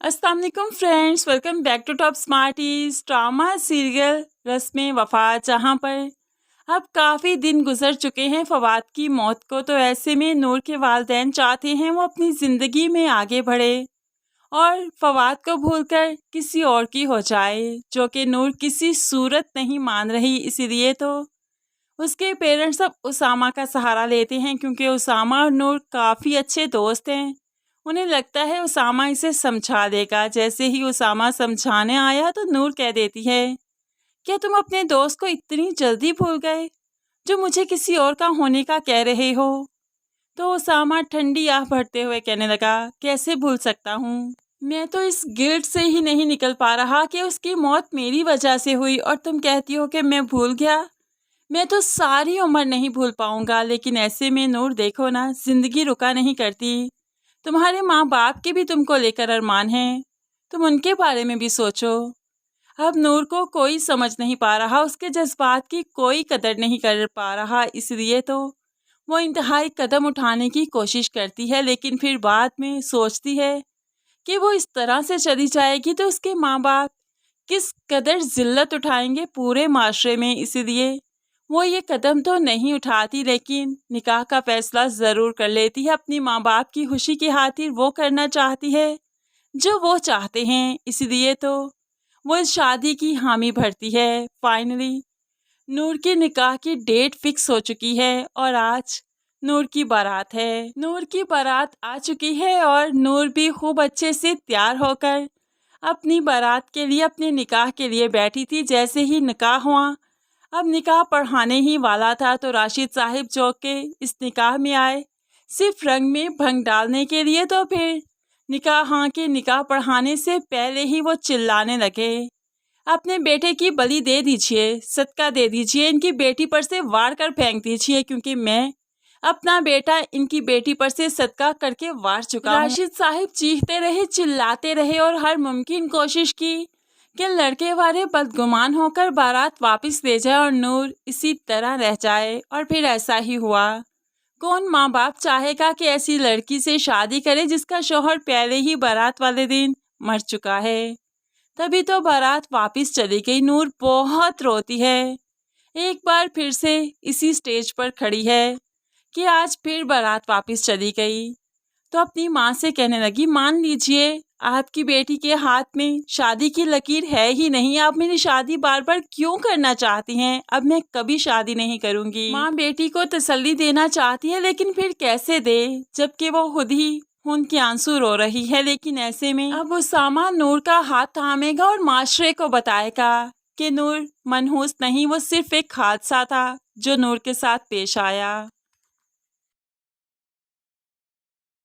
अस्सलाम वालेकुम friends, welcome back to top smarties drama serial Rasm Wafa. जहां पर अब काफ़ी दिन गुजर चुके हैं फवाद की मौत को, तो ऐसे में नूर के वालिदैन चाहते हैं वो अपनी ज़िंदगी में आगे बढ़े और फवाद को भूलकर किसी और की हो जाए, जो कि नूर किसी सूरत नहीं मान रही। इसीलिए तो उसके पेरेंट्स अब उसामा का सहारा लेते हैं, क्योंकि उसामा और नूर काफ़ी अच्छे दोस्त हैं। उन्हें लगता है उसामा इसे समझा देगा। जैसे ही उसामा समझाने आया तो नूर कह देती है, क्या तुम अपने दोस्त को इतनी जल्दी भूल गए जो मुझे किसी और का होने का कह रहे हो? तो उसामा ठंडी आह भरते हुए कहने लगा, कैसे भूल सकता हूँ? मैं तो इस गिल्ट से ही नहीं निकल पा रहा कि उसकी मौत मेरी वजह से हुई, और तुम कहती हो कि मैं भूल गया। मैं तो सारी उम्र नहीं भूल पाऊंगा। लेकिन ऐसे में नूर देखो ना, जिंदगी रुका नहीं करती। तुम्हारे माँ बाप के भी तुमको लेकर अरमान हैं, तुम उनके बारे में भी सोचो। अब नूर को कोई समझ नहीं पा रहा, उसके जज्बात की कोई कदर नहीं कर पा रहा। इसलिए तो वो इंतहाई कदम उठाने की कोशिश करती है, लेकिन फिर बाद में सोचती है कि वो इस तरह से चली जाएगी तो उसके माँ बाप किस कदर जिल्लत उठाएंगे पूरे माशरे में। इसलिए वो ये कदम तो नहीं उठाती, लेकिन निकाह का फैसला ज़रूर कर लेती है। अपनी माँ बाप की खुशी की खातिर वो करना चाहती है जो वो चाहते हैं। इसलिए तो वो इस शादी की हामी भरती है। फाइनली नूर के निकाह की डेट फिक्स हो चुकी है और आज नूर की बारात है। नूर की बारात आ चुकी है और नूर भी खूब अच्छे से तैयार होकर अपनी बारात के लिए, अपने निकाह के लिए बैठी थी। जैसे ही निकाह हुआ, अब निकाह पढ़ाने ही वाला था, तो राशिद साहिब जो के इस निकाह में आए सिर्फ रंग में भंग डालने के लिए, तो फिर निकाह पढ़ाने से पहले ही वो चिल्लाने लगे, अपने बेटे की बलि दे दीजिए, सदका दे दीजिए, इनकी बेटी पर से वार कर फेंक दीजिए, क्योंकि मैं अपना बेटा इनकी बेटी पर से सदका करके वार चुका हूँ। राशिद साहिब चीखते रहे, चिल्लाते रहे और हर मुमकिन कोशिश की कि लड़के वाले बदगुमान होकर बारात वापस ले जाए और नूर इसी तरह रह जाए। और फिर ऐसा ही हुआ। कौन माँ बाप चाहेगा कि ऐसी लड़की से शादी करे जिसका शौहर पहले ही बारात वाले दिन मर चुका है। तभी तो बारात वापस चली गई। नूर बहुत रोती है, एक बार फिर से इसी स्टेज पर खड़ी है कि आज फिर बारात वापस चली गई। तो अपनी माँ से कहने लगी, मान लीजिए आपकी बेटी के हाथ में शादी की लकीर है ही नहीं, आप मेरी शादी बार बार क्यों करना चाहती हैं? अब मैं कभी शादी नहीं करूँगी। माँ बेटी को तसल्ली देना चाहती है, लेकिन फिर कैसे दे जबकि वो खुद ही उनके आंसू रो रही है। लेकिन ऐसे में अब उसामा नूर का हाथ थामेगा और माशरे को बताएगा कि नूर मनहूस नहीं, वो सिर्फ एक हादसा था जो नूर के साथ पेश आया।